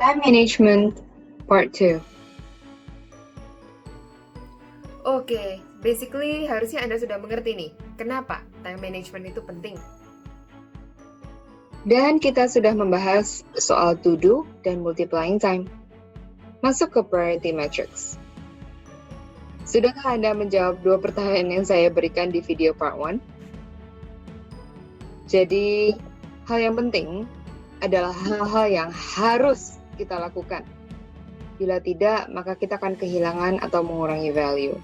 Time Management Part 2. Oke, basically harusnya Anda sudah mengerti nih, kenapa time management itu penting. Dan kita sudah membahas soal to do dan multiplying time. Masuk ke priority matrix. Sudahkah Anda menjawab 2 pertanyaan yang saya berikan di video part 1? Jadi, hal yang penting adalah hal-hal yang harus kita lakukan. Bila tidak, maka kita akan kehilangan atau mengurangi value.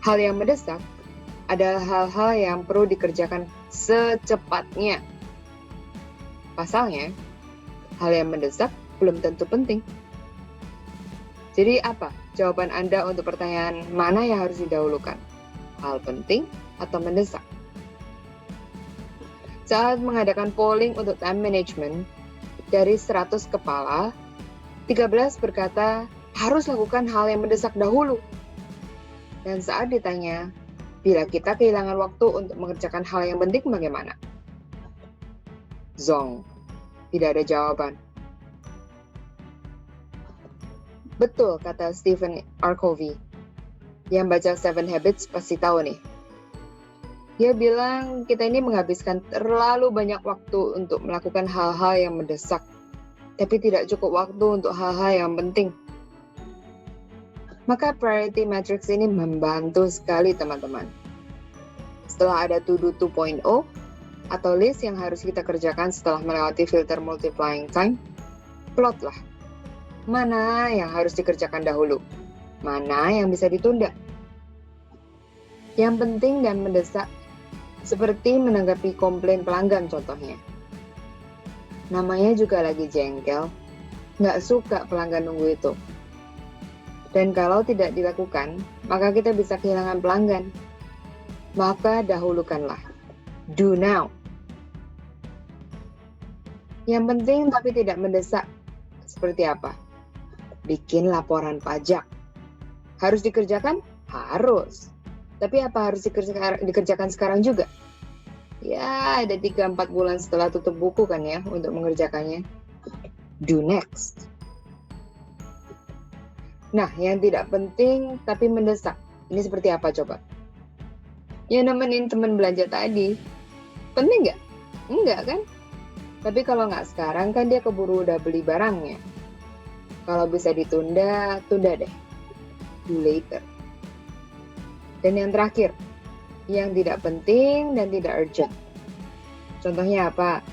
Hal yang mendesak adalah hal-hal yang perlu dikerjakan secepatnya. Pasalnya, hal yang mendesak belum tentu penting. Jadi apa jawaban Anda untuk pertanyaan mana yang harus didahulukan? Hal penting atau mendesak? Saat mengadakan polling untuk time management, dari 100 kepala, 13 berkata harus lakukan hal yang mendesak dahulu. Dan saat ditanya, bila kita kehilangan waktu untuk mengerjakan hal yang penting bagaimana? Zong, tidak ada jawaban. Betul kata Stephen R. Covey. Yang baca Seven Habits pasti tahu nih. Dia bilang kita ini menghabiskan terlalu banyak waktu untuk melakukan hal-hal yang mendesak, tapi tidak cukup waktu untuk hal-hal yang penting. Maka priority matrix ini membantu sekali teman-teman. Setelah ada to do 2.0 atau list yang harus kita kerjakan setelah melewati filter multiplying time, plotlah mana yang harus dikerjakan dahulu, mana yang bisa ditunda. Yang penting dan mendesak, seperti menanggapi komplain pelanggan contohnya. Namanya juga lagi jengkel, nggak suka pelanggan nunggu itu. Dan kalau tidak dilakukan, maka kita bisa kehilangan pelanggan. Maka dahulukanlah. Do now. Yang penting tapi tidak mendesak. Seperti apa? Bikin laporan pajak. Harus dikerjakan? Harus. Tapi apa harus dikerjakan sekarang juga? Ya, ada 3-4 bulan setelah tutup buku kan ya untuk mengerjakannya. Do next. Nah, yang tidak penting tapi mendesak. Ini seperti apa coba? Ya nemenin teman belanja tadi. Penting nggak? Enggak kan? Tapi kalau nggak sekarang kan dia keburu udah beli barangnya. Kalau bisa ditunda, tunda deh. Do later. Dan yang terakhir, yang tidak penting dan tidak urgent. Contohnya apa?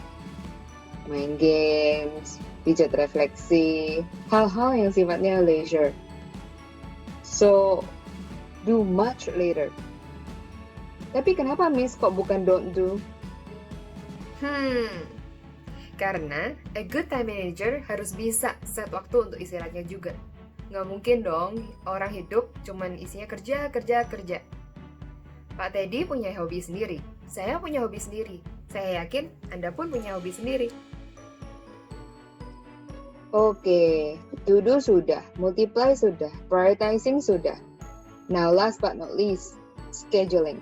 Main games, pijat refleksi, hal-hal yang sifatnya leisure. So, do much later. Tapi kenapa Miss kok bukan don't do? Karena a good time manager harus bisa set waktu untuk istirahatnya juga. Nggak mungkin dong orang hidup cuman isinya kerja. Pak Teddy punya hobi sendiri, saya punya hobi sendiri. Saya yakin Anda pun punya hobi sendiri. Oke, to do sudah, multiply sudah, prioritizing sudah. Now last but not least, scheduling.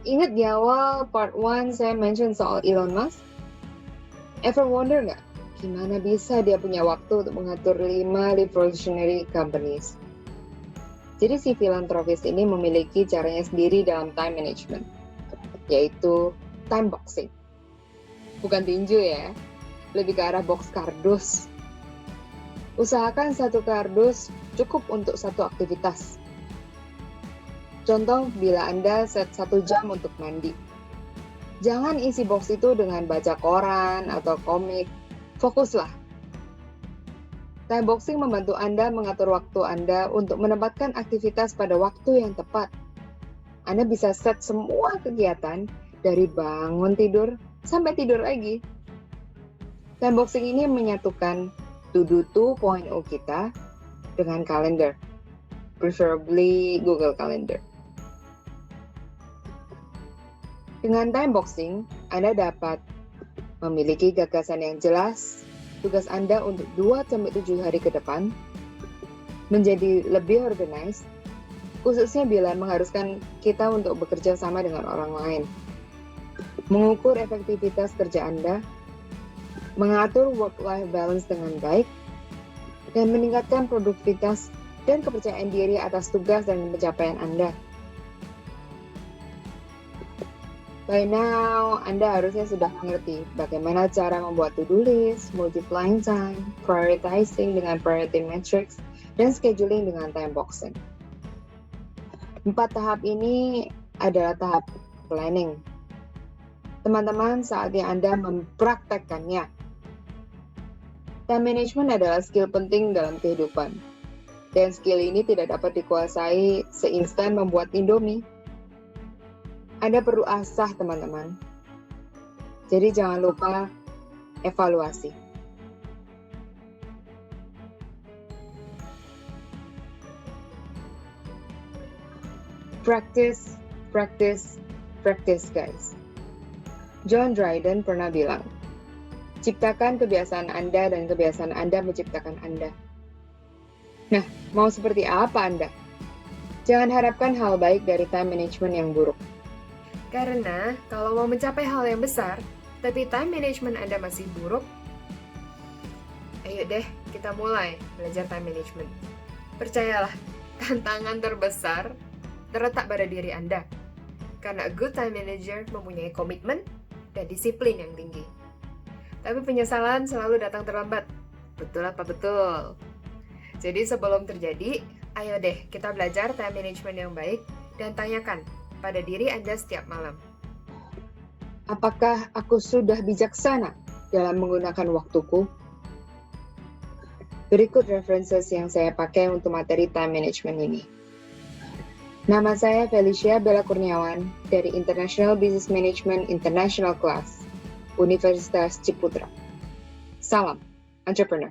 Ingat di awal part 1 saya mention soal Elon Musk? Ever wonder nggak, gimana bisa dia punya waktu untuk mengatur 5 revolutionary companies? Jadi si filantropis ini memiliki caranya sendiri dalam time management, yaitu time boxing. Bukan tinju ya, lebih ke arah box kardus. Usahakan satu kardus cukup untuk satu aktivitas. Contoh, bila Anda set 1 jam untuk mandi. Jangan isi box itu dengan baca koran atau komik. Fokuslah. Time boxing membantu Anda mengatur waktu Anda untuk menempatkan aktivitas pada waktu yang tepat. Anda bisa set semua kegiatan dari bangun tidur sampai tidur lagi. Time boxing ini menyatukan to do 2.0 kita dengan kalender, preferably Google Calendar. Dengan time boxing, Anda dapat memiliki gagasan yang jelas, tugas Anda untuk 2-7 hari ke depan, menjadi lebih organized, khususnya bila mengharuskan kita untuk bekerja sama dengan orang lain. Mengukur efektivitas kerja Anda, mengatur work-life balance dengan baik, dan meningkatkan produktivitas dan kepercayaan diri atas tugas dan pencapaian Anda. By now, Anda harusnya sudah mengerti bagaimana cara membuat to-do list, multiplying time, prioritizing dengan priority matrix, dan scheduling dengan time boxing. 4 tahap ini adalah tahap planning. Teman-teman, saatnya Anda mempraktekkannya. Time management adalah skill penting dalam kehidupan. Dan skill ini tidak dapat dikuasai seinstan membuat Indomie. Anda perlu asah, teman-teman. Jadi jangan lupa evaluasi. Practice, practice, practice, guys. John Dryden pernah bilang, ciptakan kebiasaan Anda dan kebiasaan Anda menciptakan Anda. Nah, mau seperti apa Anda? Jangan harapkan hal baik dari time management yang buruk. Karena kalau mau mencapai hal yang besar, tapi time management Anda masih buruk, ayo deh kita mulai belajar time management. Percayalah, tantangan terbesar terletak pada diri Anda. Karena a good time manager mempunyai komitmen dan disiplin yang tinggi. Tapi penyesalan selalu datang terlambat. Betul apa betul? Jadi sebelum terjadi, ayo deh kita belajar time management yang baik dan tanyakan pada diri Anda setiap malam. Apakah aku sudah bijaksana dalam menggunakan waktuku? Berikut references yang saya pakai untuk materi time management ini. Nama saya Felicia Bella Kurniawan dari International Business Management International Class, Universitas Ciputra. Salam, entrepreneur.